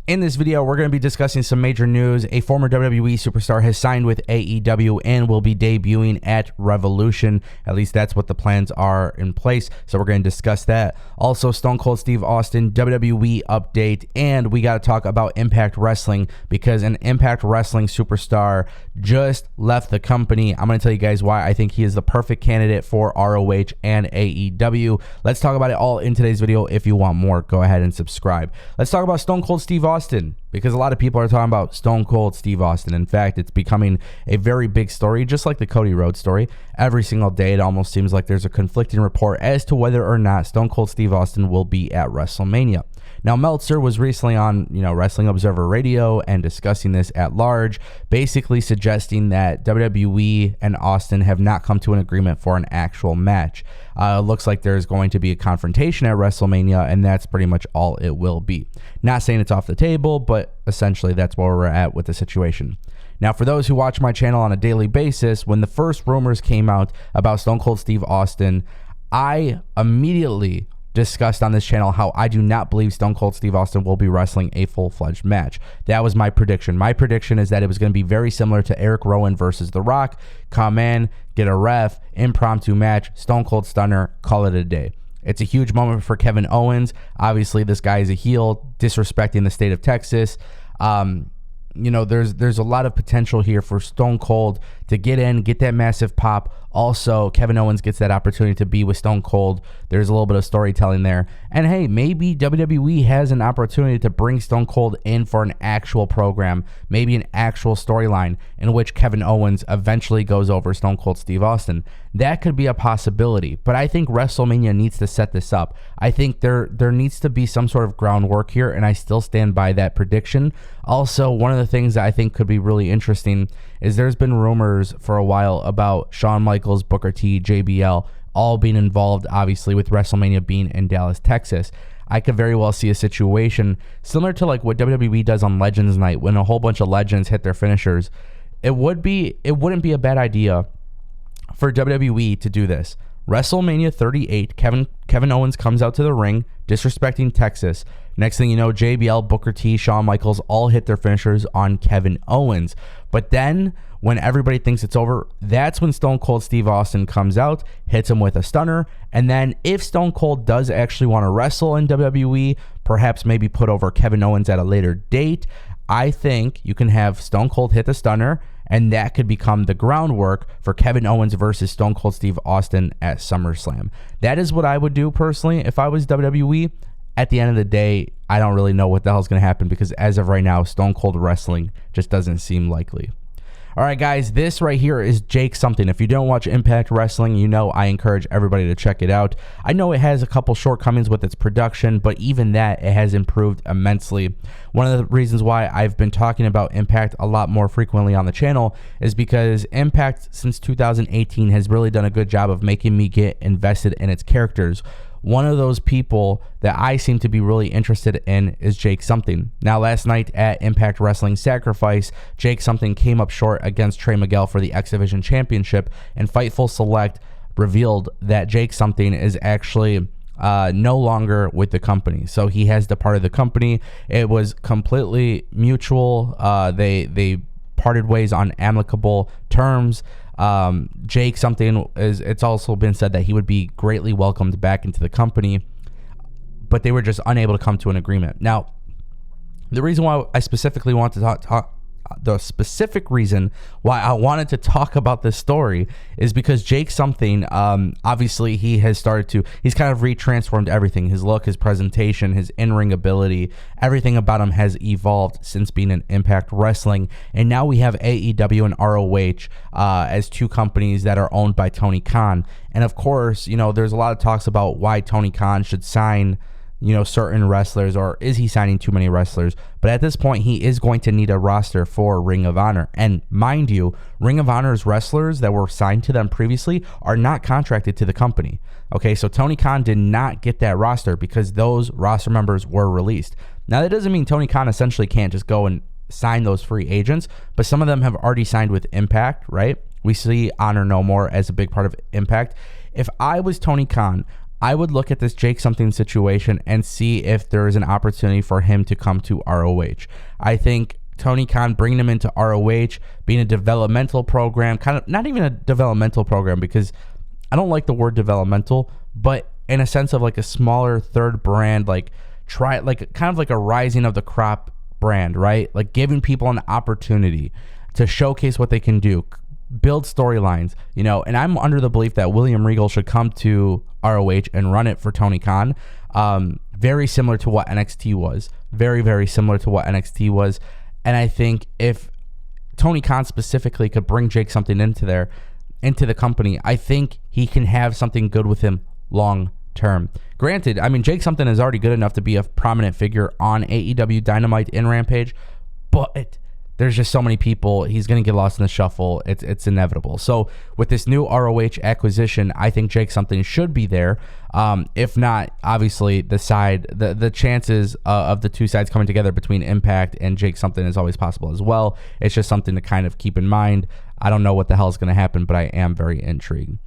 In this video, we're going to be discussing some major news. A former WWE superstar has signed with AEW and will be debuting at Revolution. At least that's what the plans are in place. So we're going to discuss that. Also, Stone Cold Steve Austin, WWE update. And we got to talk about Impact Wrestling because an Impact Wrestling superstar just left the company. I'm going to tell you guys why I think he is the perfect candidate for ROH and AEW. Let's talk about it all in today's video. If you want more, go ahead and subscribe. Let's talk about Stone Cold Steve Austin, because a lot of people are talking about Stone Cold Steve Austin. In fact, it's becoming a very big story, just like the Cody Rhodes story. Every single day, it almost seems like there's a conflicting report as to whether or not Stone Cold Steve Austin will be at WrestleMania. Now, Meltzer was recently on, Wrestling Observer Radio and discussing this at large, basically suggesting that WWE and Austin have not come to an agreement for an actual match. It looks like there's going to be a confrontation at WrestleMania, and that's pretty much all it will be. Not saying it's off the table, but essentially that's where we're at with the situation. Now, for those who watch my channel on a daily basis, when the first rumors came out about Stone Cold Steve Austin, I immediately discussed on this channel how I do not believe Stone Cold Steve Austin will be wrestling a full-fledged match. That was my prediction. My prediction is that it was going to be very similar to Eric Rowan versus The Rock. Come in, get a ref, impromptu match, Stone Cold Stunner, call it a day. It's a huge moment for Kevin Owens. Obviously, this guy is a heel, disrespecting the state of Texas. There's a lot of potential here for Stone Cold to get in, get that massive pop. Also, Kevin Owens gets that opportunity to be with Stone Cold. There's a little bit of storytelling there. And hey, maybe WWE has an opportunity to bring Stone Cold in for an actual program, maybe an actual storyline in which Kevin Owens eventually goes over Stone Cold Steve Austin. That could be a possibility, but I think WrestleMania needs to set this up. I think there needs to be some sort of groundwork here, and I still stand by that prediction. Also, one of the things that I think could be really interesting is there's been rumors for a while about Shawn Michaels, Booker T, JBL, all being involved, obviously, with WrestleMania being in Dallas, Texas. I could very well see a situation similar to like what WWE does on Legends Night when a whole bunch of legends hit their finishers. It wouldn't be a bad idea for WWE to do this. WrestleMania 38, Kevin Owens comes out to the ring, disrespecting Texas. Next thing you know, JBL, Booker T, Shawn Michaels all hit their finishers on Kevin Owens. But then when everybody thinks it's over, that's when Stone Cold Steve Austin comes out, hits him with a stunner. And then if Stone Cold does actually want to wrestle in WWE, perhaps maybe put over Kevin Owens at a later date, I think you can have Stone Cold hit the stunner, and that could become the groundwork for Kevin Owens versus Stone Cold Steve Austin at SummerSlam. That is what I would do personally if I was WWE. At the end of the day, I don't really know what the hell is going to happen because as of right now, Stone Cold wrestling just doesn't seem likely. All right, guys, this right here is Jake something. If you don't watch Impact Wrestling, I encourage everybody to check it out. I know it has a couple shortcomings with its production, but even that, it has improved immensely. One of the reasons why I've been talking about Impact a lot more frequently on the channel is because Impact since 2018 has really done a good job of making me get invested in its characters. One of those people that I seem to be really interested in is Jake Something. Now, last night at Impact Wrestling Sacrifice, Jake Something came up short against Trey Miguel for the X Division Championship, and Fightful Select revealed that Jake Something is actually no longer with the company. So he has departed the company. It was completely mutual. They parted ways on amicable terms. Jake Something it's also been said that he would be greatly welcomed back into the company, but they were just unable to come to an agreement. Now, the reason why I specifically want to talk the specific reason why I wanted to talk about this story is because Jake Something, obviously he's kind of retransformed everything. His look, his presentation, his in-ring ability, everything about him has evolved since being in Impact Wrestling. And now we have AEW and ROH as two companies that are owned by Tony Khan. And of course, there's a lot of talks about why Tony Khan should sign certain wrestlers, or is he signing too many wrestlers? But at this point, he is going to need a roster for Ring of Honor. And mind you, Ring of Honor's wrestlers that were signed to them previously are not contracted to the company. Okay, so Tony Khan did not get that roster because those roster members were released. Now, that doesn't mean Tony Khan essentially can't just go and sign those free agents, but some of them have already signed with Impact, right? We see Honor No More as a big part of Impact. If I was Tony Khan, I would look at this Jake something situation and see if there is an opportunity for him to come to ROH. I think Tony Khan bringing him into ROH, being a developmental program, kind of not even a developmental program because I don't like the word developmental, but in a sense of like a smaller third brand, like kind of like a rising of the crop brand, right? Like giving people an opportunity to showcase what they can do, build storylines, and I'm under the belief that William Regal should come to ROH and run it for Tony Khan. Very similar to what NXT was. Very, very similar to what NXT was. And I think if Tony Khan specifically could bring Jake something into the company, I think he can have something good with him long term. Granted, I mean, Jake something is already good enough to be a prominent figure on AEW Dynamite in Rampage, but there's just so many people. He's going to get lost in the shuffle. It's inevitable. So with this new ROH acquisition, I think Jake something should be there. If not, obviously the chances of the two sides coming together between Impact and Jake something is always possible as well. It's just something to kind of keep in mind. I don't know what the hell is going to happen, but I am very intrigued.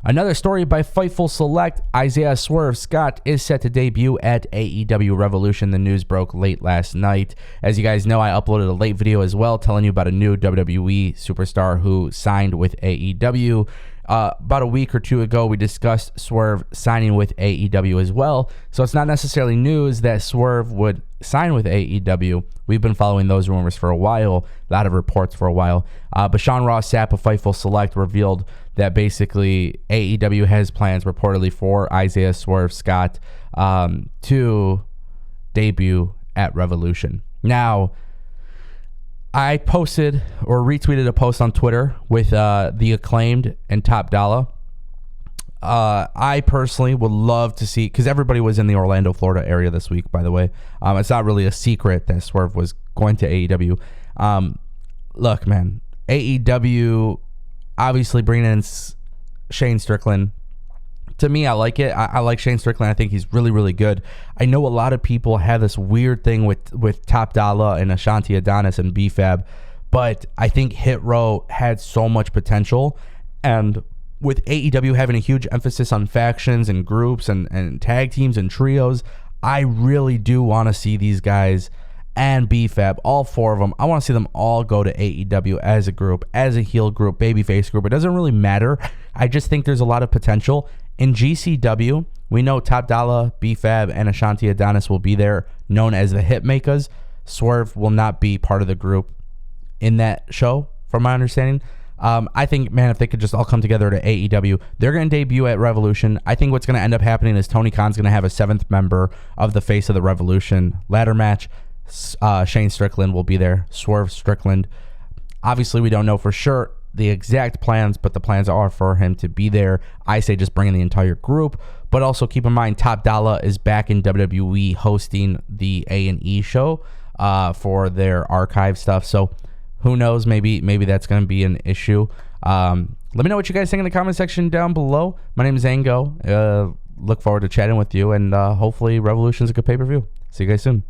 Another story by Fightful Select. Isaiah Swerve Scott is set to debut at AEW Revolution. The news broke late last night. As you guys know, I uploaded a late video as well telling you about a new WWE superstar who signed with AEW. About a week or two ago, we discussed Swerve signing with AEW as well. So it's not necessarily news that Swerve would sign with AEW. We've been following those rumors for a while, a lot of reports for a while. But Sean Ross Sapp of Fightful Select revealed that basically AEW has plans reportedly for Isaiah Swerve Scott to debut at Revolution. Now, I posted or retweeted a post on Twitter with the Acclaimed and Top Dollar. I personally would love to see, because everybody was in the Orlando, Florida area this week, by the way. It's not really a secret that Swerve was going to AEW. Look, man, AEW obviously bringing in Shane Strickland. To me, I like it. I like Shane Strickland. I think he's really, really good. I know a lot of people have this weird thing with Top Dollar and Ashanti Adonis and BFAB, but I think Hit Row had so much potential. And with AEW having a huge emphasis on factions and groups and tag teams and trios, I really do want to see these guys and BFAB, all four of them. I want to see them all go to AEW as a group, as a heel group, babyface group. It doesn't really matter. I just think there's a lot of potential. In GCW, we know Top Dollar, BFAB, and Ashanti Adonis will be there, known as the Hitmakers. Swerve will not be part of the group in that show, from my understanding. I think, man, if they could just all come together to AEW, they're going to debut at Revolution. I think what's going to end up happening is Tony Khan's going to have a seventh member of the Face of the Revolution ladder match. Shane Strickland will be there. Swerve Strickland. Obviously, we don't know for sure the exact plans, but the plans are for him to be there. I say just bring in the entire group, but also keep in mind Top Dollar is back in WWE hosting the A&E show for their archive stuff. So who knows? Maybe that's going to be an issue. Let me know what you guys think in the comment section down below. My name is Ango. Look forward to chatting with you, and hopefully Revolution is a good pay-per-view. See you guys soon.